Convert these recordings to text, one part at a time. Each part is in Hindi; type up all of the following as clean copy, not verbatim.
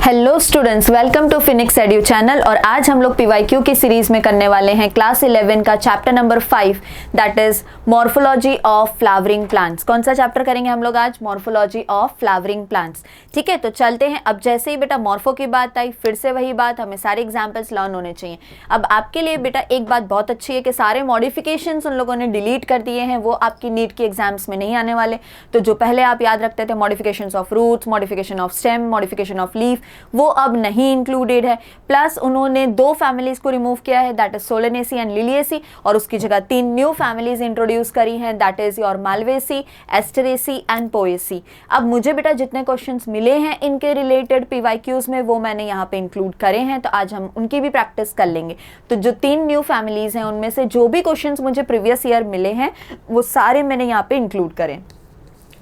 Hello students, welcome to Phoenix edu channel. और आज हम लोग पीवाईक्यू की सीरीज में करने वाले हैं क्लास 11 का chapter number 5, that is morphology of flowering plants. कौन सा चैप्टर करेंगे हम लोग आज? Morphology of flowering plants. ठीक है, तो चलते हैं। अब जैसे ही बेटा मॉर्फो की बात आई, फिर से वही बात, हमें सारे एग्जाम्पल्स लर्न होने चाहिए। अब आपके लिए बेटा एक बात बहुत अच्छी है कि सारे मॉडिफिकेशंस उन लोगों ने डिलीट कर दिए हैं, वो आपकी नीट के एग्जाम्स में नहीं आने वाले। तो जो पहले आप याद रखते थे, modifications of roots, modification of stem, modification of leaf, वो अब नहीं इंक्लूडेड है। प्लस उन्होंने 2 फैमिलीज को रिमूव किया है, that is Solanaceae and Liliaceae, और उसकी जगह 3 न्यू फैमिलीज इंट्रोड्यूस करी हैं, that is your Malvaceae, Asteraceae and Poaceae. अब मुझे बेटा जितने क्वेश्चंस मिले हैं इनके रिलेटेड पीवाईक्यूज में, वो मैंने यहाँ पे इंक्लूड करे हैं, तो आज हम उनकी भी प्रैक्टिस कर लेंगे। तो जो 3 न्यू फैमिलीज हैं उनमें से जो भी क्वेश्चंस मुझे प्रीवियस ईयर मिले हैं वो सारे मैंने यहाँ पे इंक्लूड करें।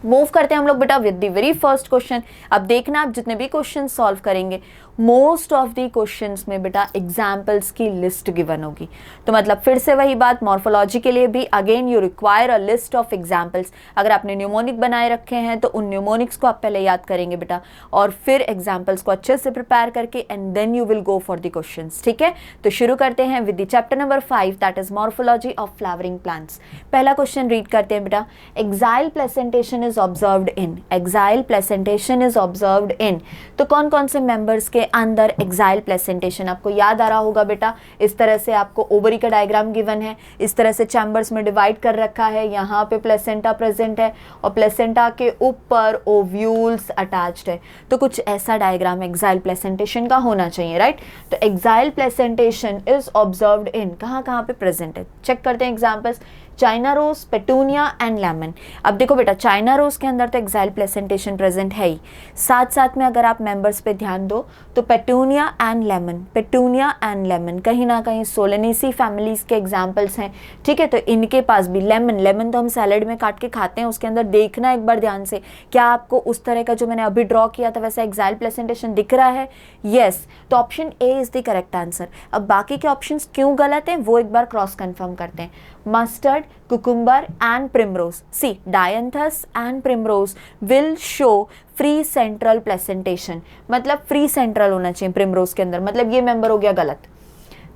मूव करते हैं हम लोग बेटा with the very first question. अब देखना, आप जितने भी क्वेश्चन सॉल्व करेंगे मोस्ट ऑफ द क्वेश्चंस में बेटा एग्जाम्पल्स की लिस्ट गिवन होगी। तो मतलब फिर से वही बात, मॉर्फोलॉजी के लिए भी again you require a list of examples. अगर आपने न्यूमोनिक बनाए रखे हैं तो उन न्यूमोनिक्स को आप पहले याद करेंगे बेटा, और फिर एग्जाम्पल्स को अच्छे से प्रिपेयर करके and then you will go for the questions. ठीक है, तो शुरू करते हैं with the chapter number 5, that is morphology of flowering plants. पहला क्वेश्चन रीड करते हैं बेटा। Axile placentation is observed in, axile placentation is observed in. तो कौन कौन से मेंबर्स के अंदर एक्साइल प्लेसेंटेशन? आपको याद आ रहा होगा बेटा, इस तरह से आपको ओवरी का डायग्राम गिवन है, इस तरह से चैम्बर्स में डिवाइड कर रखा है, यहाँ पे प्लेसेंटा प्रेजेंट है और प्लेसेंटा के ऊपर ओव्यूल्स अटैच्ड है। तो कुछ ऐसा डायग्राम एक्साइल प्लेसेंटेशन का होना चाहिए, राइट? तो axile placentation is observed in, कहाँ कहाँ पे प्रेजेंट है? चेक करते हैं examples. China rose, petunia and lemon. अब देखो बेटा, चाइना रोज के अंदर तो एक्साइल प्लेसेंटेशन प्रेजेंट है ही, साथ साथ में अगर आप मेंबर्स पे ध्यान दो तो petunia and lemon, petunia and lemon कहीं ना कहीं सोलेनेसी फैमिलीज के एग्जाम्पल्स हैं। ठीक है, तो इनके पास भी लेमन, लेमन तो हम सैलेड में काट के खाते हैं, उसके अंदर देखना एक बार ध्यान से, क्या आपको उस तरह का जो मैंने अभी ड्रॉ किया था वैसा एक्साइल प्लेसेंटेशन दिख रहा है? यस, तो option A is the correct answer. अब बाकी के ऑप्शंस क्यों गलत हैं वो एक बार क्रॉस कंफर्म करते हैं। Mustard, cucumber and primrose. See, dianthus and primrose will show free central placentation, मतलब free central होना चाहिए primrose के अंदर, मतलब ये मेंबर हो गया गलत।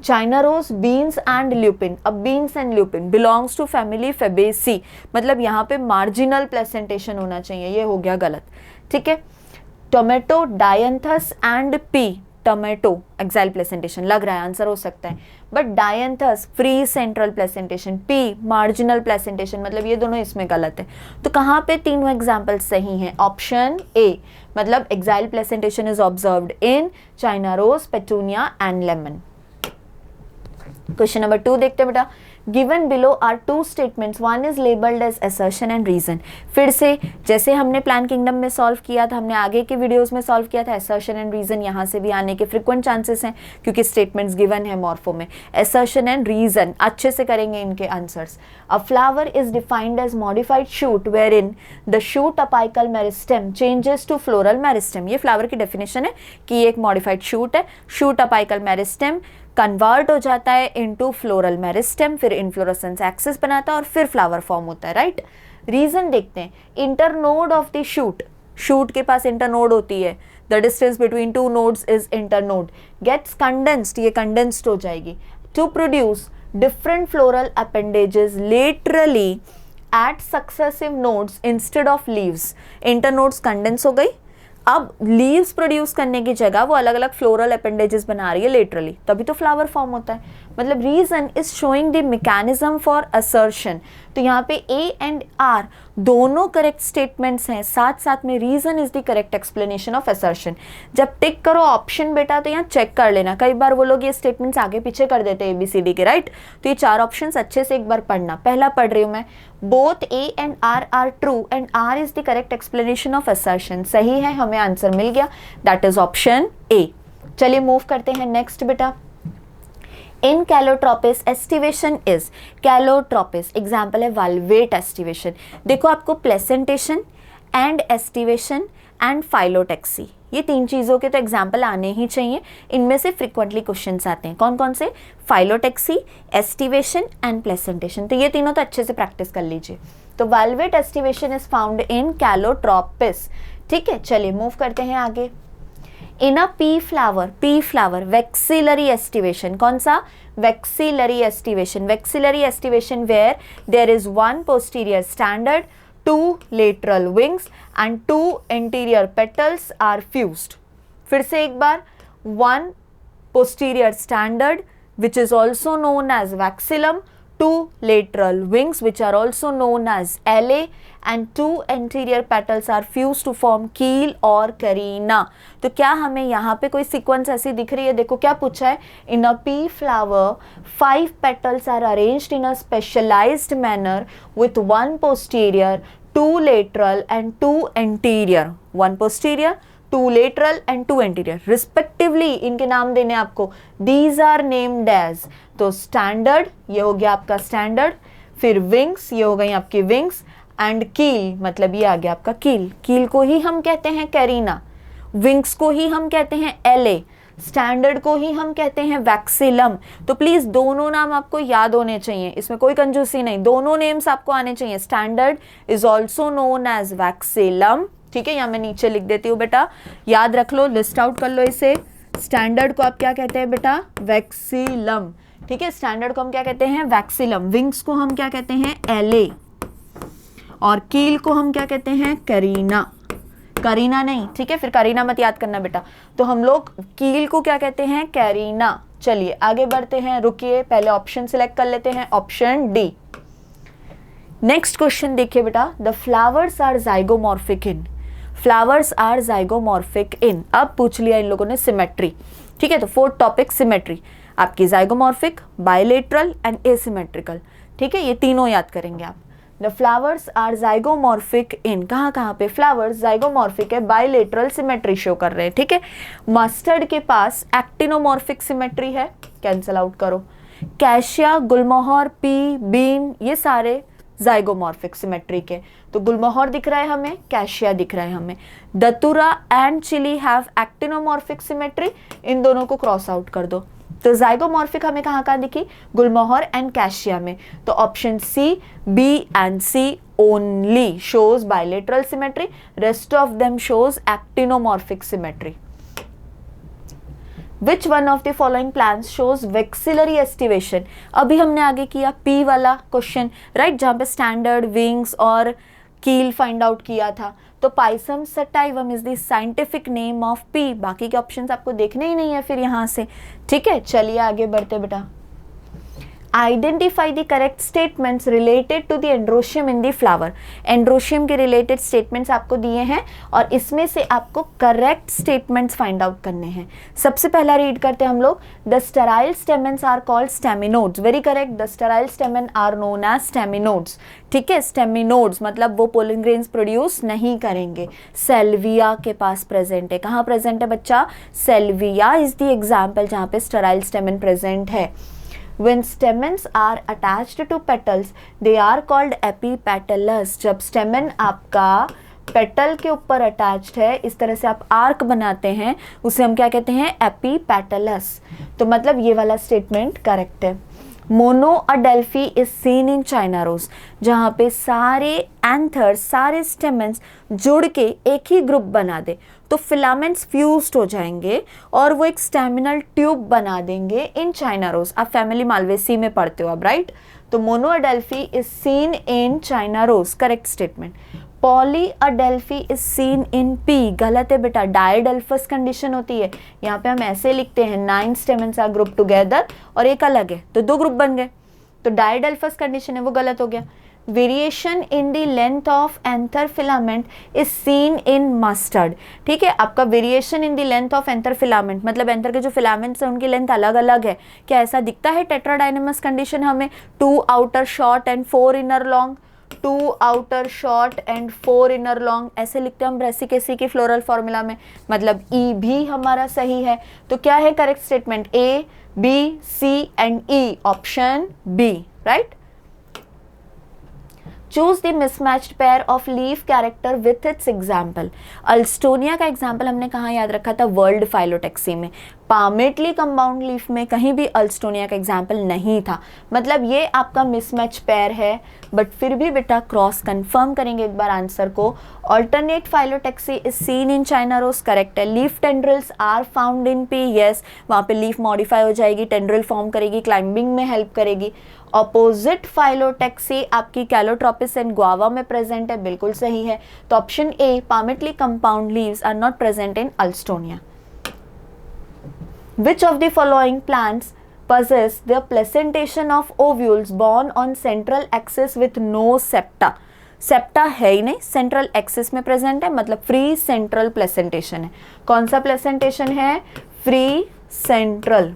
China rose, beans and lupin. अब beans and lupin belongs to family Fabaceae, मतलब यहाँ पे मार्जिनल प्लेसेंटेशन होना चाहिए, ये हो गया गलत। ठीक है, tomato, dianthus and P, tomato exile placentation लग रहा है, आंसर हो सकता है, but dianthus free central placentation, P marginal placentation, मतलब ये दोनों इसमें गलत है। तो कहाँ पे तीनों एग्जाम्पल्स सही हैं? ऑप्शन ए, मतलब axile placentation is observed in China rose, petunia and lemon. Question number 2 देखते हैं बेटा। Given below are 2 statements, one is labeled as assertion and reason। फिर से जैसे हमने प्लान किंगडम में सॉल्व किया था, हमने आगे के वीडियोस में सॉल्व किया था, assertion and reason यहाँ से भी आने के फ्रिक्वेंट चांसेस हैं क्योंकि स्टेटमेंट्स गिवन है मॉर्फो में। assertion and reason अच्छे से करेंगे इनके answers. A flower is defined as modified shoot wherein the shoot apical meristem changes to floral meristem। ये फ्लावर की डेफिनेशन है कि ये एक मॉडिफाइड शूट है, शूट अपाइकल मेरिस्टेम कन्वर्ट हो जाता है इनटू फ्लोरल मेरिस्टेम, फिर इन्फ्लोरेसेंस एक्सिस बनाता है और फिर फ्लावर फॉर्म होता है, राइट? रीजन देखते हैं। Internode of the shoot, shoot के पास इंटरनोड होती है, the distance between 2 nodes is internode, gets condensed, ये कंडेंस्ड हो जाएगी, to produce different floral appendages laterally at successive nodes instead of leaves. Internodes condense हो गई, अब लीव्स प्रोड्यूस करने की जगह वो अलग अलग फ्लोरल अपेंडेजेस बना रही है लेटरली, तभी तो फ्लावर फॉर्म होता है। मतलब reason is showing the mechanism for assertion. तो यहाँ पे ए एंड आर दोनों करेक्ट स्टेटमेंट्स हैं, साथ साथ में reason is the correct explanation of assertion. जब टिक करो ऑप्शन बेटा तो यहाँ चेक कर लेना, कई बार वो लोग ये स्टेटमेंट्स आगे पीछे कर देते हैं ABCD के, राइट? तो ये 4 ऑप्शंस अच्छे से एक बार पढ़ना। पहला पढ़ रही हूँ मैं, both A and R are true and R is the correct explanation of assertion. सही है, हमें आंसर मिल गया, दैट इज ऑप्शन ए। चलिए मूव करते हैं नेक्स्ट बेटा। In Calotropis aestivation is, Calotropis example है वाल्वेट एस्टिवेशन। देखो आपको placentation and aestivation and phyllotaxy, ये 3 चीज़ों के तो एग्जाम्पल आने ही चाहिए। इनमें से फ्रिक्वेंटली क्वेश्चंस आते हैं, कौन कौन से? Phyllotaxy, aestivation and placentation. तो ये तीनों तो अच्छे से प्रैक्टिस कर लीजिए। तो valvate aestivation is found in Calotropis. ठीक है, चलिए मूव करते हैं आगे। In a pea flower vexillary aestivation, कौन सा? Vexillary aestivation where there is one posterior standard, two lateral wings and two anterior petals are fused. फिर से एक बार, one posterior standard which is also known as vexillum, two lateral wings which are also known as ala and two anterior petals are fused to form keel और carina। तो क्या हमें यहाँ पे कोई सीक्वेंस ऐसी दिख रही है? देखो क्या पूछा है, in a pea flower 5 petals are arranged in a specialized manner with one posterior, two lateral and two anterior, one posterior, two lateral and two anterior respectively, इनके नाम देने आपको, दीज आर नेम्ड एज। तो स्टैंडर्ड, ये हो गया आपका स्टैंडर्ड, फिर विंग्स, ये हो गई आपकी विंग्स, एंड कील, मतलब ये आ गया आपका कील। कील को ही हम कहते हैं कैरिना, विंग्स को ही हम कहते हैं एले, स्टैंडर्ड को ही हम कहते हैं वैक्सिलम। तो प्लीज दोनों नाम आपको याद होने चाहिए, इसमें कोई कंजूसी नहीं, दोनों नेम्स आपको आने चाहिए। Standard is also known as vexillum, ठीक है, यहाँ मैं नीचे लिख देती हूँ बेटा, याद रख लो, लिस्ट आउट कर लो इसे। स्टैंडर्ड को आप क्या कहते हैं बेटा? वैक्सिलम, ठीक है, स्टैंडर्ड को हम क्या कहते हैं? वैक्सिलम। विंग्स को हम क्या कहते हैं? एले, और कील को हम क्या कहते हैं? करीना। करीना नहीं, ठीक है, फिर करीना मत याद करना बेटा। तो हम लोग कील को क्या कहते हैं? कैरिना। चलिए आगे बढ़ते हैं, रुकिए, पहले ऑप्शन सिलेक्ट कर लेते हैं, ऑप्शन डी। नेक्स्ट क्वेश्चन देखिए बेटा, the flowers are zygomorphic in, flowers are zygomorphic in. अब पूछ लिया इन लोगों ने सिमेट्री, ठीक है, तो फोर्थ टॉपिक सिमेट्री आपकी, जाइगोमॉर्फिक, बायलेटरल एंड एसिमेट्रिकल, ठीक है, ये तीनों याद करेंगे आप। द फ्लावर्स आर जाइगोमॉर्फिक इन, कहाँ कहाँ पे? फ्लावर्स जाइगोमॉर्फिक है, बायलेटरल सिमेट्री शो कर रहे हैं, ठीक है। मस्टर्ड के पास एक्टिनोमॉर्फिक सिमेट्री है, कैंसल आउट करो। कैशिया, गुलमोहर, पी, बीन, ये सारे जाइगोमॉर्फिक सिमेट्री के। तो गुलमोहर दिख रहा है हमें, कैशिया दिख रहा है हमें। Datura and chilli have actinomorphic symmetry, इन दोनों को क्रॉस आउट कर दो। तो जाइगोमॉर्फिक हमें कहाँ कहाँ दिखी? गुलमोहर एंड कैशिया में। तो option C, B and C only shows bilateral symmetry, rest of them shows actinomorphic symmetry. Which one of the following plants shows vexillary estivation? अभी हमने आगे किया P वाला क्वेश्चन, राइट, जहाँ पे स्टैंडर्ड, विंग्स और कील फाइंड आउट किया था। तो Pisum sativum is the scientific name of P। बाकी के ऑप्शंस आपको देखने ही नहीं है फिर यहाँ से, ठीक है। चलिए आगे बढ़ते बेटा। Identify the correct statements related to the androecium in the flower. Androecium के रिलेटेड स्टेटमेंट्स आपको दिए हैं और इसमें से आपको करेक्ट स्टेटमेंट्स फाइंड आउट करने हैं। सबसे पहला रीड करते हैं हम लोग, the sterile stamens are called staminodes. Very correct, the sterile stamen are known as staminodes, ठीक है। स्टेमिनोड्स मतलब वो पोलन ग्रेन्स प्रोड्यूस नहीं करेंगे। सेल्विया के पास प्रेजेंट है, कहाँ प्रेजेंट है बच्चा? सेल्विया इज द एग्जाम्पल जहाँ पे स्टेराइल स्टेमेन प्रेजेंट है। When stamens are attached to petals, they are called epipetalous। जब स्टेमन आपका पेटल के ऊपर अटैच्ड है, इस तरह से आप आर्क बनाते हैं, उसे हम क्या कहते हैं? एपीपेटलस। तो मतलब ये वाला स्टेटमेंट करेक्ट है। Monadelphy is seen in China rose, जहाँ पे सारे एंथर्स, सारे स्टेमेंस जुड़ के एक ही ग्रुप बना दे तो फिलामेंट्स फ्यूज्ड हो जाएंगे और वो एक स्टेमिनल ट्यूब बना देंगे इन चाइना रोज। आप फैमिली मालवेसी में पढ़ते हो अब, राइट। तो monadelphy is seen in China rose, correct statement. Polyadelphy is seen in pea, गलत है बेटा, डायडेल्फस कंडीशन होती है। यहाँ पे हम ऐसे लिखते हैं 9 स्टेमेंस आर ग्रुप टुगेदर और एक अलग है, तो 2 ग्रुप बन गए, तो डायडेल्फस कंडीशन है, वो गलत हो गया। Variation in the length of anther filament is seen in mustard, ठीक है। आपका variation in the length of anther filament मतलब एंथर के जो फिलामेंट्स हैं उनकी लेंथ अलग अलग है। क्या ऐसा दिखता है? टेट्राडाइनमस कंडीशन हमें 2 outer short and 4 inner long, 2 outer short and 4 inner long, ऐसे लिखते हैं हम ब्रेसिकेसी की फ्लोरल फॉर्मूला में, मतलब ई भी हमारा सही है। तो क्या है correct statement? A, B, C and E, option B, right. Choose the mismatched pair of leaf character with its example. Alstonia का एग्जाम्पल हमने कहाँ याद रखा था? वर्ल्ड फाइलोटेक्सी में। पामेटली कंपाउंड लीफ में कहीं भी अल्स्टोनिया का एग्जाम्पल नहीं था। मतलब ये आपका मिसमैच पेयर है, बट फिर भी बेटा क्रॉस कंफर्म करेंगे एक बार आंसर को। Alternate phyllotaxy is seen in China rose, correct है। Leaf tendrils are found in pea, yes, वहाँ पे लीफ मॉडिफाई हो जाएगी, टेंड्रिल फॉर्म करेगी, क्लाइंबिंग में हेल्प करेगी। ऑपोजिट फाइलोटेक्सी आपकी कैलोट्रोपिस एंड गुआवा में प्रेजेंट है, बिल्कुल सही है। तो option A, palmately compound leaves are not present in Alstonia. Which of the following plants possess the placentation of ovules borne on central axis with no septa? Septa है ही नहीं, सेंट्रल एक्सिस में प्रेजेंट है, मतलब फ्री सेंट्रल प्लेसेंटेशन है। कौन सा प्लेसेंटेशन है? फ्री सेंट्रल,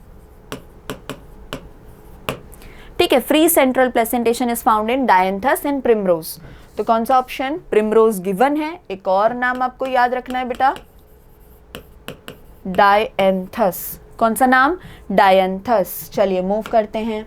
ठीक है। Free central placentation is found in Dianthus and primrose. तो कौन सा ऑप्शन? प्रिमरोज गिवन है। एक और नाम आपको याद रखना है बेटा, डायंथस। कौन सा नाम? डायंथस। चलिए मूव करते हैं।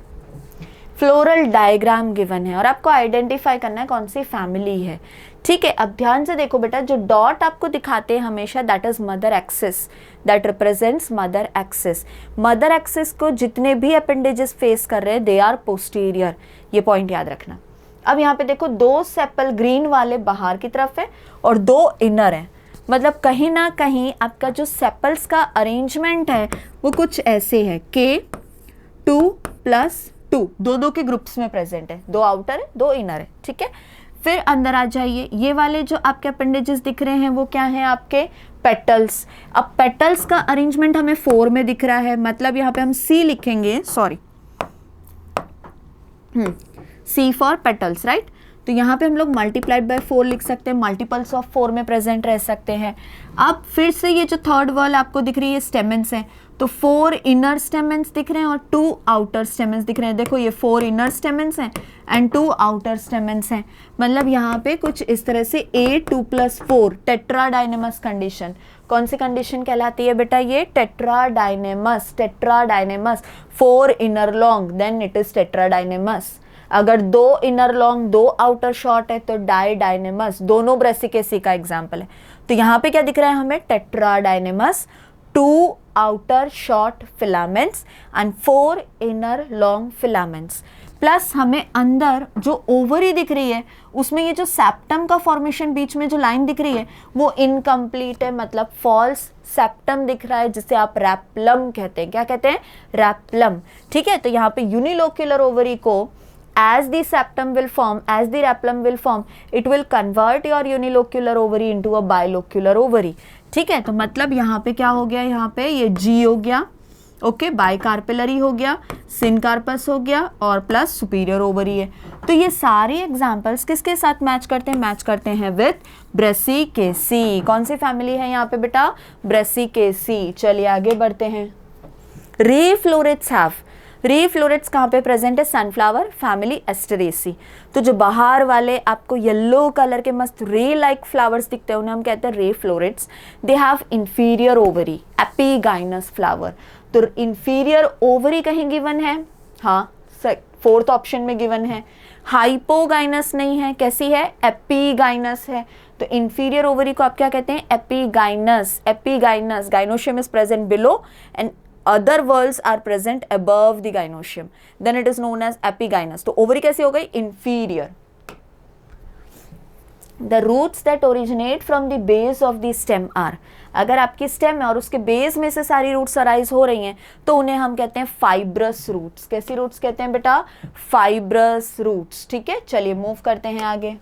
फ्लोरल डायग्राम गिवन है और आपको आइडेंटिफाई करना है कौन सी फैमिली है, ठीक है। अब ध्यान से देखो बेटा, जो डॉट आपको दिखाते हैं हमेशा, that is mother axis, that represents mother axis. Mother axis को जितने भी अपेंडेजेस फेस कर रहे हैं, दे आर पोस्टीरियर, ये पॉइंट याद रखना। अब यहाँ पे देखो, दो सेपल ग्रीन वाले बाहर की तरफ है और दो इनर है, मतलब कहीं ना कहीं आपका जो सेपल्स का अरेंजमेंट है वो कुछ ऐसे है, K2+2, दो के ग्रुप्स में प्रेजेंट है, दो आउटर है, दो इनर है, ठीक है। फिर अंदर आ जाइए, ये वाले जो आपके अपेंडेजेस दिख रहे हैं वो क्या है? आपके पेटल्स। अब पेटल्स का अरेंजमेंट हमें 4 में दिख रहा है, मतलब यहाँ पे हम C लिखेंगे, sorry, C for petals, right. तो यहाँ पे हम लोग मल्टीप्लाइड बाय 4 लिख सकते हैं, मल्टीपल्स ऑफ 4 में प्रेजेंट रह सकते हैं। अब फिर से ये जो थर्ड वॉल आपको दिख रही है, स्टेमेंस है, तो 4 इनर स्टेमेंस दिख रहे हैं और 2 आउटर स्टेमेंस दिख रहे हैं। देखो ये 4 इनर स्टेमेंस हैं एंड 2 आउटर स्टेमेंस हैं, मतलब यहाँ पे कुछ इस तरह से A2+4 टेट्राडाइनेमस कंडीशन। कौन सी कंडीशन कहलाती है बेटा? ये tetradynamous, tetradynamous. 4 inner long, then it is tetradynamous. अगर 2 इनर लॉन्ग 2 आउटर शॉर्ट है तो डाइडाइनेमस, दोनों ब्रेसिकेसी का एग्जाम्पल है। तो यहाँ पे क्या दिख रहा है हमें? टेट्राडाइनेमस, 2 outer short filaments and 4 inner long filaments. Plus हमें अंदर जो ओवरी दिख रही है उसमें ये जो सेप्टम का फॉर्मेशन बीच में जो लाइन दिख रही है वो इनकम्प्लीट है, मतलब फॉल्स सेप्टम दिख रहा है, जिसे आप रैप्लम कहते हैं। क्या कहते हैं? रैप्लम, ठीक है। तो यहाँ पे यूनिलोक्युलर ओवरी को as the septum will form, as the rhaplum will form, it will convert your unilocular ovary into a bilocular ovary, ठीक है। तो मतलब यहाँ पे क्या हो गया? यहाँ पे ये G हो गया, ओके, बाइकार्पिलरी हो गया, सिनकार्पस हो गया और प्लस सुपीरियर ओवरी है। तो ये सारे एग्जाम्पल्स किसके साथ मैच करते हैं? मैच करते हैं विथ ब्रेसिकेसी। कौन सी फैमिली है यहाँ पे बेटा? ब्रेसिकेसी। चलिए आगे बढ़ते हैं। Ray florets have, ray florets कहाँ पे प्रेजेंट है? Sunflower family Asteraceae. तो जो बाहर वाले आपको येलो कलर के मस्त रे लाइक फ्लावर्स दिखते हैं उन्हें हम कहते हैं ray florets. They have inferior ovary, epigynous flower. तो इंफीरियर ओवरी कहीं गिवन है? हाँ, 4th ऑप्शन में गिवन है। हाइपोगाइनस नहीं है, कैसी है? एपीगाइनस है। तो इंफीरियर ओवरी को आप क्या कहते हैं? Epigynous, epigynous. Gynoecium is present below and other whorls are present above the gynoecium, then it is known as epigynous. तो ओवरी कैसी हो गई? inferior. The roots that originate from the base of the stem are, अगर आपकी स्टेम है और उसके बेस में से सारी रूट्स अराइज हो रही हैं तो उन्हें हम कहते हैं फाइब्रस रूट्स। कैसी रूट्स कहते हैं बेटा? फाइब्रस रूट्स, ठीक है। चलिए मूव करते हैं आगे।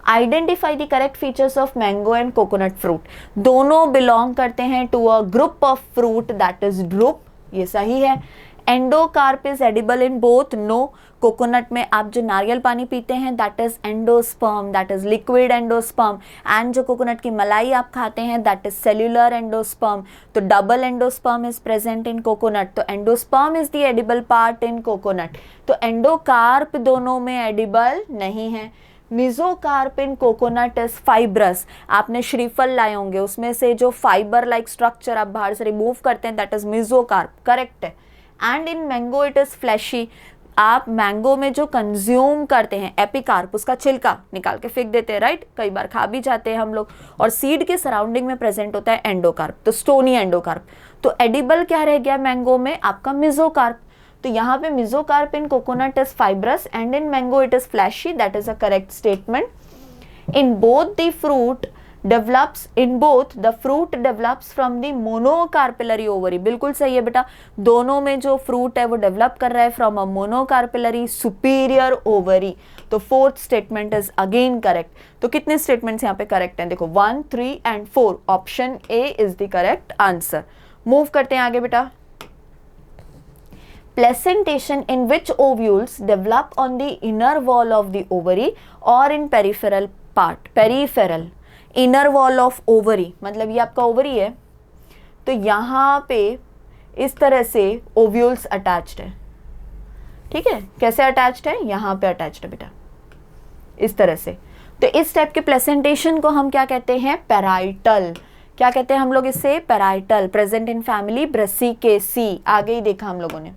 Identify the correct features of mango and coconut fruit. दोनों बिलोंग करते हैं to a group of fruit that is drupe, ये सही है। Endocarp is edible in both, no. Coconut में आप जो नारियल पानी पीते हैं that is endosperm, that is liquid endosperm. And जो कोकोनट की मलाई आप खाते हैं दैट इज सेल्यूलर एंडोस्पर्म। तो double endosperm is present in coconut. तो endosperm is the edible part in coconut. तो एंडोकार्प दोनों में एडिबल नहीं है। Mesocarp in coconut is fibrous. आपने श्रीफल लाए होंगे, उसमें से जो फाइबर लाइक स्ट्रक्चर आप बाहर से रिमूव करते हैं दैट इज मिजोकार्प, करेक्ट है। And in mango it is fleshy. आप मैंगो में जो कंज्यूम करते हैं एपिकार्प, उसका छिलका निकाल के फेंक देते हैं, राइट, कई बार खा भी जाते हैं हम लोग, और सीड के सराउंडिंग में प्रेजेंट होता है एंडोकार्प, तो स्टोनी एंडोकार्प। तो एडिबल क्या रह गया मैंगो में, आपका मेसोकार्प। तो यहाँ पे mesocarp in coconut is fibrous and in mango it is fleshy, that is a correct statement. In both the fruit develops, in both the fruit develops from the monocarpellary ovary, बिल्कुल सही है बेटा, दोनों में जो फ्रूट है वो डेवलप कर रहा है from a monocarpellary superior ovary. तो fourth statement is again correct. तो कितने स्टेटमेंट्स यहाँ पे करेक्ट हैं, देखो 1, 3 and 4, option A is the correct answer. Move करते हैं आगे बेटा। Placentation in which ovules develop on the inner wall of the ovary or in peripheral part, peripheral inner wall of ovary, मतलब ये आपका ओवरी है, तो यहाँ पे इस तरह से ओव्यूल्स अटैच्ड है, ठीक है, कैसे अटैच्ड है, यहाँ पे अटैच्ड है बेटा, इस तरह से। तो इस टाइप के प्लेसेंटेशन को हम क्या कहते हैं, पैराइटल। क्या कहते हैं हम लोग इसे, parietal. Present in family Brassicaceae, आगे ही देखा हम लोगों ने।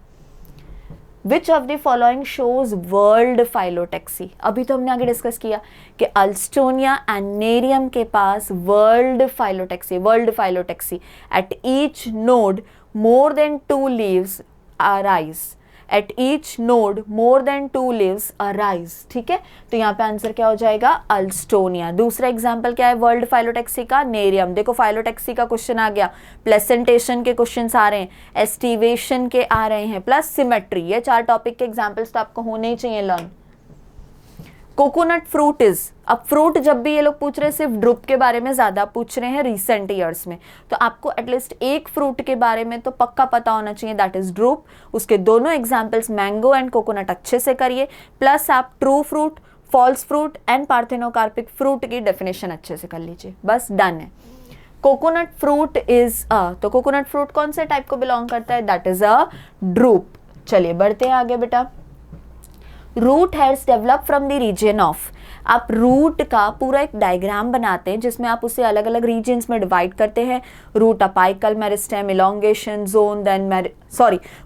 Which of the following shows world phyllotaxy? अभी तो हमने आगे डिस्कस किया कि अल्स्टोनिया एंड नेरियम के पास whorled phyllotaxy at each node more than 2 leaves arise, at each node more than 2 leaves arise, ठीक है। तो यहाँ पे आंसर क्या हो जाएगा, अल्स्टोनिया। दूसरा एग्जाम्पल क्या है वर्ल्ड फाइलोटैक्सी का, नेरियम। देखो फाइलोटैक्सी का क्वेश्चन आ गया, प्लेसेंटेशन के क्वेश्चंस आ रहे हैं, एस्टिवेशन के आ रहे हैं, प्लस सिमेट्री, ये 4 टॉपिक के एग्जाम्पल्स तो आपको होने ही चाहिए लर्न। कोकोनट फ्रूट इज, अब फ्रूट जब भी ये लोग पूछ रहे हैं सिर्फ ड्रूप के बारे में ज्यादा पूछ रहे हैं रिसेंट ईयर्स में, तो आपको एटलीस्ट एक फ्रूट के बारे में तो पक्का पता होना चाहिए, दैट इज ड्रूप। उसके दोनों एग्जाम्पल्स मैंगो एंड कोकोनट अच्छे से करिए, प्लस आप true fruit, false fruit and parthenocarpic fruit की डेफिनेशन अच्छे से कर लीजिए, बस डन है। कोकोनट फ्रूट इज तो कोकोनट फ्रूट कौन से टाइप को बिलोंग करता है, दैट इज अ ड्रूप। चलिए बढ़ते हैं आगे बेटा। Root hairs develop from the region of, आप रूट का पूरा एक डायग्राम बनाते हैं जिसमें आप उसे अलग अलग रीजन्स में डिवाइड करते हैं। Root apical meristem, elongation zone, then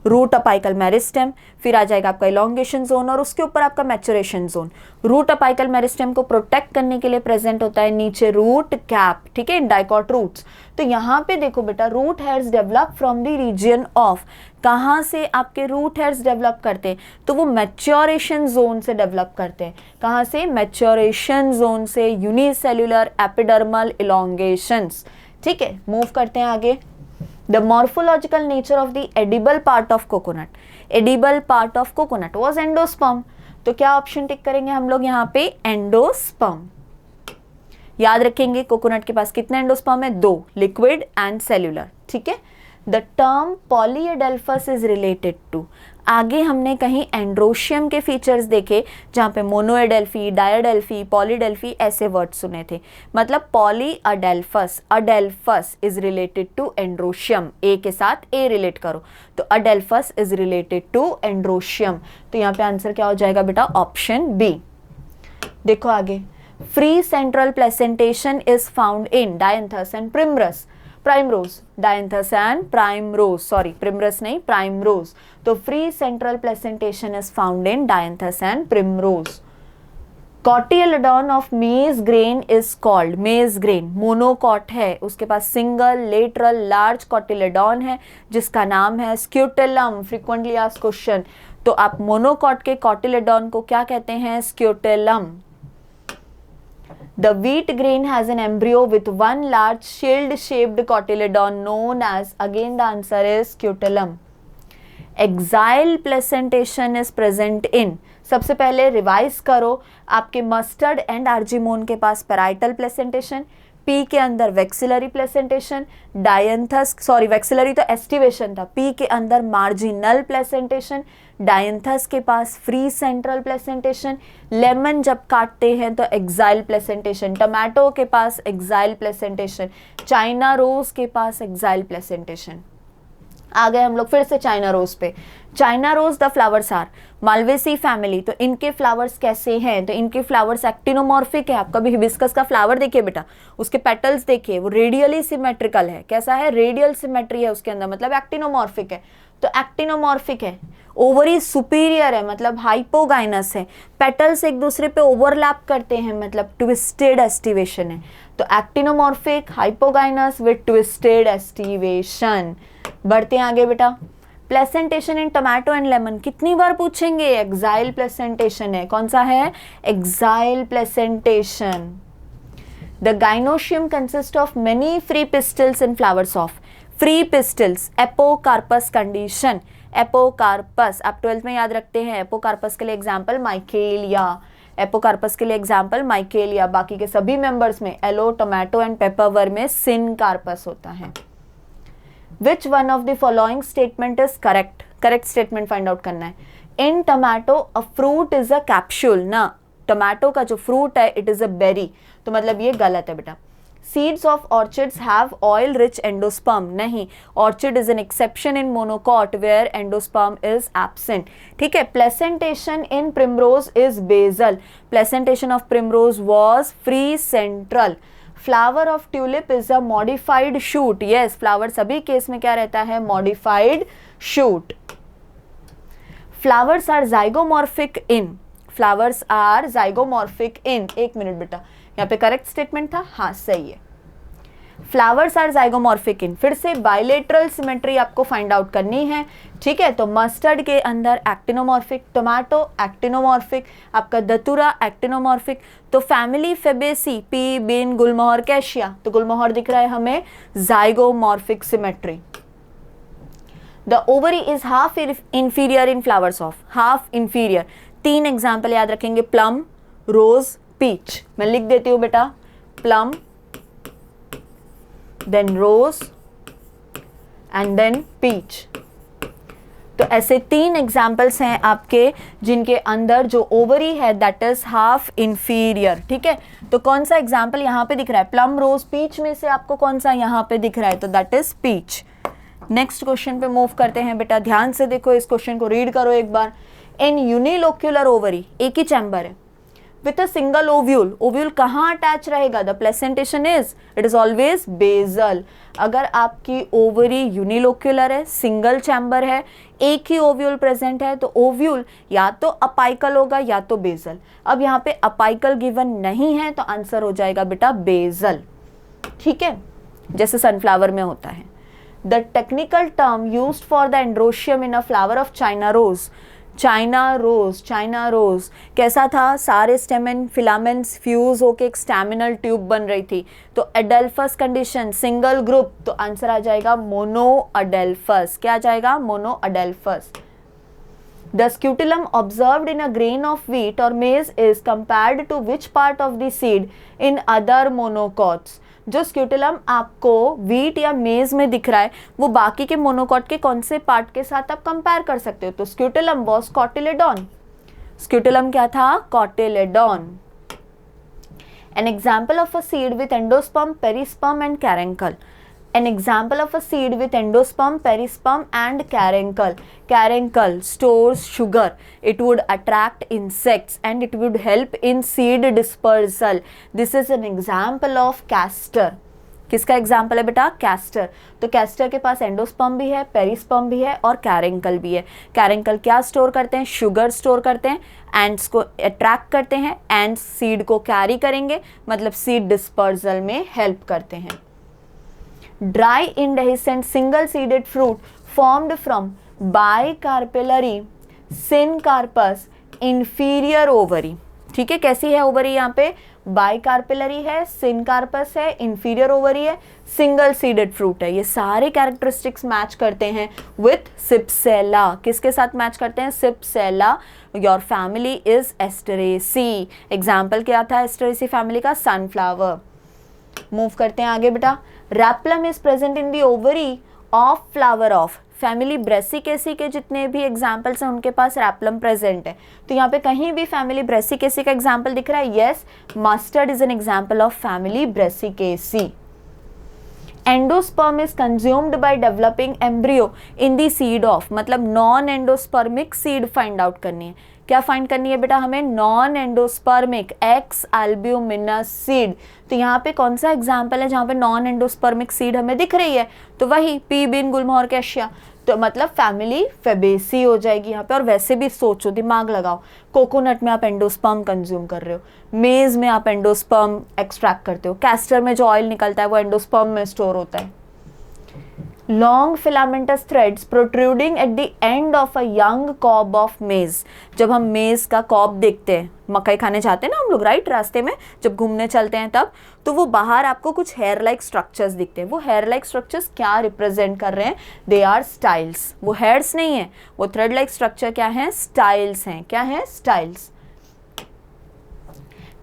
root apical meristem, फिर आ जाएगा आपका इलोंगेशन जोन और उसके ऊपर आपका maturation zone. Root apical meristem को प्रोटेक्ट करने के लिए प्रेजेंट होता है नीचे रूट कैप, ठीक है, डाइकॉट रूट्स। तो यहाँ पे देखो बेटा, root hairs develop from the region of, कहाँ से आपके रूट हेयर्स डेवलप करते हैं, तो वो मैच्योरेशन जोन से डेवलप करते हैं। कहाँ से, मैच्योरेशन जोन से, यूनिसेल्युलर एपिडर्मल इलोंगेशंस, ठीक है। मूव करते हैं आगे। The morphological nature of the edible part of coconut, edible part of coconut was endosperm, तो क्या ऑप्शन टिक करेंगे हम लोग यहाँ पे, एंडोस्पर्म। याद रखेंगे कोकोनट के पास कितने एंडोस्पर्म है, 2, लिक्विड एंड सेल्यूलर, ठीक है। The term polyadelphous is related to, आगे हमने कहीं एंड्रोशियम के फीचर्स देखे जहाँ पे मोनोएडेल्फी, डायडेल्फी, पॉलीडेल्फी ऐसे वर्ड सुने थे, मतलब पॉलीअडेल्फस, अडेल्फस इज रिलेटेड टू एंड्रोशियम, ए के साथ ए रिलेट करो, तो अडेल्फस इज रिलेटेड टू एंड्रोशियम। तो यहाँ पे आंसर क्या हो जाएगा बेटा, ऑप्शन बी। देखो आगे, free central placentation is found in Dianthus and primrose, Dianthus and primrose, sorry primrose नहीं, प्राइमरोज। तो free central placentation is found in Dianthus and primrose. Cotyledon of maize grain is called, maize grain monocot है, उसके पास सिंगल लेटरल लार्ज कॉटिलेडॉन है जिसका नाम है स्क्यूटेलम, फ्रीक्वेंटली आस्क्ड क्वेश्चन। तो आप मोनोकॉट के कॉटिलेडॉन को क्या कहते हैं, scutellum. The wheat grain has an embryo with one large shield-shaped cotyledon known as, again the answer is scutellum. Exile placentation is present in, सबसे पहले रिवाइज करो, आपके मस्टर्ड एंड आर्जिमोन के पास पैराइटल प्लेसेंटेशन, पी के अंदर vexillary placentation, dianthus, sorry vexillary तो एस्टिवेशन था, पी के अंदर मार्जिनल प्लेसेंटेशन, डायंथस के पास फ्री सेंट्रल प्लेसेंटेशन, लेमन जब काटते हैं तो एक्साइल प्लेसेंटेशन, टमाटो के पास एक्साइल प्लेसेंटेशन, चाइना रोज के पास एक्साइल प्लेसेंटेशन। आ गए हम लोग फिर से चाइना रोज पे। China rose the flowers are Malvaceae family, तो इनके फ्लावर्स कैसे हैं, तो इनके फ्लावर्स एक्टिनोमॉर्फिक है। आप कभी हिबिस्कस का फ्लावर देखिए बेटा, उसके पेटल्स देखिए, वो रेडियली सिमेट्रिकल है। कैसा है, रेडियल सिमेट्री है उसके अंदर, मतलब एक्टिनोमॉर्फिक है। तो एक्टिनोमॉर्फिक है। ओवरी सुपीरियर है, मतलब हाइपोगाइनस है। पेटल्स एक दूसरे पे ओवरलैप करते हैं, मतलब ट्विस्टेड एस्टिवेशन है। तो actinomorphic, hypogynous with twisted aestivation. बढ़ते हैं आगे बेटा। Placentation in tomato and lemon, कितनी बार पूछेंगे, एक्साइल प्लेसेंटेशन है। कौन सा है, exile placentation. The gynoecium consist of many free pistols in flowers of, free pistols, apocarpous condition. Apocarpous आप 12th में याद रखते हैं। एपोकार्पस के लिए एग्जाम्पल माइकेलिया, एपोकार्पस के लिए एग्जाम्पल माइकेलिया। बाकी के सभी मेंबर्स में एलो, टोमेटो एंड पेपरवर में सिनकार्पस होता है। Which one of the following statement is correct? Correct statement find out करना है। In tomato a fruit is a capsule ना, टोमेटो का जो फ्रूट है इट इज अ बेरी, तो मतलब ये गलत है बेटा। Seeds of orchids have oil rich endosperm, नहीं, orchid is an exception in monocot where endosperm is absent। ठीक है। Placentation in primrose is basal, placentation of primrose was free central। Flower of tulip is a modified shoot, yes, flower सभी केस में क्या रहता है, modified shoot। Flowers are zygomorphic in, flowers are zygomorphic in, एक मिनट बेटा, यहाँ पे करेक्ट स्टेटमेंट था, हाँ सही है। फ्लावर्स आर जाइगोमॉर्फिक इन, फिर से बाइलेटरल सिमेट्री आपको फाइंड आउट करनी है। ठीक है। तो मस्टर्ड के अंदर एक्टिनोमॉर्फिक, टोमेटो एक्टिनोमॉर्फिक, आपका दतुरा एक्टिनोमॉर्फिक। तो family Fabaceae, pea, bean, gulmohar, cassia, तो गुलमोहर दिख रहा है हमें zygomorphic symmetry. The ovary is half inferior in flowers of, half inferior. 3 example याद रखेंगे, प्लम, रोज, पीच। मैं लिख देती हूँ बेटा, plum, then rose and then peach. तो ऐसे 3 एग्जाम्पल्स हैं आपके जिनके अंदर जो ओवरी है दैट इज हाफ इंफीरियर। ठीक है। तो कौन सा एग्जाम्पल यहाँ पे दिख रहा है, प्लम, रोज, पीच में से आपको कौन सा यहाँ पे दिख रहा है, तो that is peach. Next question पे मूव करते हैं बेटा, ध्यान से देखो, इस क्वेश्चन को रीड करो एक बार। इन यूनिलोक्यूलर ओवरी, एक ही चैम्बर है, with a single ovule, ovule कहाँ अटैच रहेगा, the placentation is, it is always basal. अगर आपकी ओवरी यूनिलोक्यूलर है, सिंगल चैम्बर है, एक ही ओव्यूल प्रेजेंट है, तो ओव्यूल या तो अपाइकल होगा या तो बेजल। अब यहाँ पे अपाइकल गिवन नहीं है तो आंसर हो जाएगा बेटा बेजल। ठीक है, जैसे सनफ्लावर में होता है। The technical term used for the androecium in a flower of China rose, China rose, China rose कैसा था, सारे स्टेमेन फिलामेंट्स फ्यूज होके एक स्टैमिनल ट्यूब बन रही थी। तो एडेल्फस कंडीशन, सिंगल ग्रुप, तो आंसर आ जाएगा मोनो अडेल्फस। क्या आ जाएगा, monadelphous. The scutellum observed in a grain of wheat और maize is compared to which part of the seed in other monocots. जो स्क्यूटिलम आपको व्हीट या मेज में दिख रहा है वो बाकी के मोनोकॉट के कौन से पार्ट के साथ आप कंपेयर कर सकते हो, तो स्क्यूटिलम वॉज कॉटिलेडॉन। स्क्यूटिलम क्या था, cotyledon. An example of a seed with endosperm, perisperm and caruncle. An example of a seed with endosperm, perisperm and caruncle. Caruncle stores sugar. It would attract insects and it would help in seed dispersal. This is an example of castor. किसका एग्जाम्पल है बेटा, कैस्टर। तो कैस्टर के पास एंडोस्पर्म भी है, पेरिस्पर्म भी है और कैरेंकल भी है। कैरेंकल क्या स्टोर करते हैं, शुगर स्टोर करते हैं, एंड्स को अट्रैक्ट करते हैं, एंड्स सीड को कैरी करेंगे, मतलब सीड डिस्पर्सल में हेल्प करते हैं। Dry indehiscent single seeded fruit formed from bicarpellary syncarpus inferior ovary। ठीक है, कैसी है ओवरी, यहाँ पे बाइकार्पेलरी है, सिनकार्पस है, इंफीरियर ओवरी है, सिंगल सीडेड फ्रूट है। ये सारे कैरेक्टरिस्टिक्स मैच करते हैं विथ सिप्सेला। किसके साथ मैच करते हैं, cypsela. Your family is Asteraceae. Example क्या था एस्टरेसी फैमिली का, सनफ्लावर। मूव करते हैं आगे बेटा। Replum is present in the ovary of flower of, family Brassicaceae के जितने भी एग्जाम्पल्स हैं उनके पास रैप्लम प्रेजेंट है। तो यहाँ पे कहीं भी फैमिली ब्रेसिकेसी का एग्जाम्पल दिख रहा है, yes, mustard is an example of family Brassicaceae. Endosperm is consumed by developing embryo in the seed of, मतलब non endospermic seed find out करनी है। क्या फाइंड करनी है बेटा हमें? Non endospermic ex albuminous seed. तो यहाँ पे कौन सा एग्जाम्पल है जहाँ पे नॉन एंडोस्पर्मिक सीड हमें दिख रही है? तो वही पी बिन गुलमोहर कैशिया, तो मतलब फैमिली फेबेसी हो जाएगी यहाँ पे। और वैसे भी सोचो, दिमाग लगाओ, कोकोनट में आप एंडोस्पर्म कंज्यूम कर रहे हो, मेज में आप एंडोस्पर्म एक्सट्रैक्ट करते हो, कैस्टर में जो ऑयल निकलता है वो एंडोस्पर्म में स्टोर होता है। Long filamentous threads protruding at the end of a young cob of maize. जब हम मेज का कॉब देखते हैं, मकई खाने जाते हैं ना हम लोग, राइट, रास्ते में जब घूमने चलते हैं तब, तो वो बाहर आपको कुछ हेयर लाइक स्ट्रक्चर्स दिखते हैं। वो हेयर लाइक स्ट्रक्चर्स क्या रिप्रेजेंट कर रहे हैं? They are styles. वो हेयर्स नहीं है, वो थ्रेड लाइक स्ट्रक्चर क्या है? स्टाइल्स हैं। क्या है? स्टाइल्स।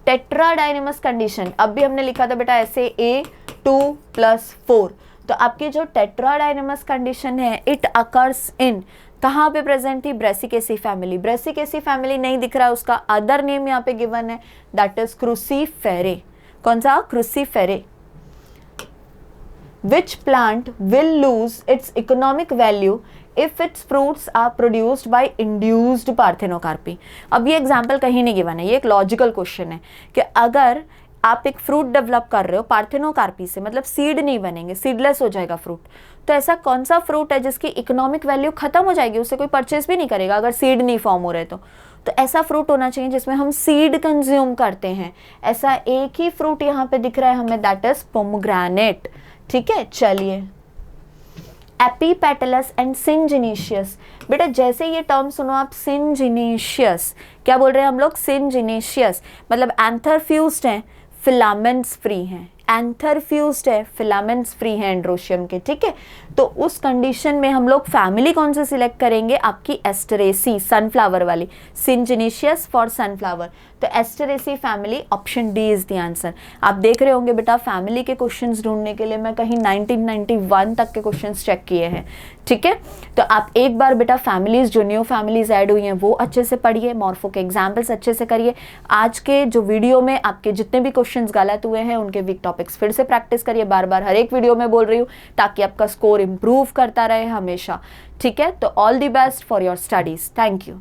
टेट्राडाइनेमस कंडीशन, अब भी हमने लिखा था बेटा ऐसे A2+4। तो आपकी जो टेट्राडाइनेमस कंडीशन है, इट अकर्स इन, कहाँ पे प्रेजेंट थी? Brassicaceae family. ब्रेसिकेसी फैमिली नहीं दिख रहा है, उसका अदर नेम यहाँ पे गिवन है, दैट इज क्रूसीफेरे। कौन सा? क्रूसीफेरे। Which plant will lose its economic value if its fruits are produced by induced parthenocarpy? अब ये एग्जाम्पल कहीं नहीं गिवन है, ये एक लॉजिकल क्वेश्चन है कि अगर आप एक फ्रूट डेवलप कर रहे हो पार्थेनोकार्पी से, मतलब सीड नहीं बनेंगे, सीडलेस हो जाएगा फ्रूट, तो ऐसा कौन सा फ्रूट है जिसकी इकोनॉमिक वैल्यू खत्म हो जाएगी, उससे कोई परचेस भी नहीं करेगा अगर सीड नहीं फॉर्म हो रहे तो ऐसा फ्रूट होना चाहिए जिसमें हम सीड कंज्यूम करते हैं। ऐसा एक ही फ्रूट यहाँ पे दिख रहा है हमें, दैट इज पोमोग्रेनेट। ठीक है, चलिए। एपीपेटलस एंड सिंजिनेशियस, बेटा जैसे ये टर्म सुनो आप, सिंजिनेशियस, क्या बोल रहे हैं हम लोग? सिंजिनेशियस मतलब एंथरफ्यूज्ड है, फिलामेंट्स फ्री हैं। एंथरफ्यूज्ड है, फिलामेंट्स फ्री हैं एंड्रोशियम के। ठीक है, तो उस कंडीशन में हम लोग फैमिली कौन से सिलेक्ट करेंगे? आपकी एस्टरेसी, सनफ्लावर वाली, सिंजिनेशियस फॉर सनफ्लावर। तो Asteraceae family, option D is the answer. आप देख रहे होंगे बेटा फैमिली के क्वेश्चंस ढूंढने के लिए मैं कहीं 1991 तक के क्वेश्चंस चेक किए हैं। ठीक है, तो आप एक बार बेटा फैमिलीज, जो न्यू फैमिलीज ऐड हुई हैं वो अच्छे से पढ़िए, मॉर्फो के एग्जाम्पल्स अच्छे से करिए। आज के जो वीडियो में आपके जितने भी क्वेश्चंस गलत हुए हैं उनके वीक टॉपिक्स फिर से प्रैक्टिस करिए, बार बार हर एक वीडियो में बोल रही हूँ, ताकि आपका स्कोर इंप्रूव करता रहे हमेशा। ठीक है, तो all the best for your studies. Thank you.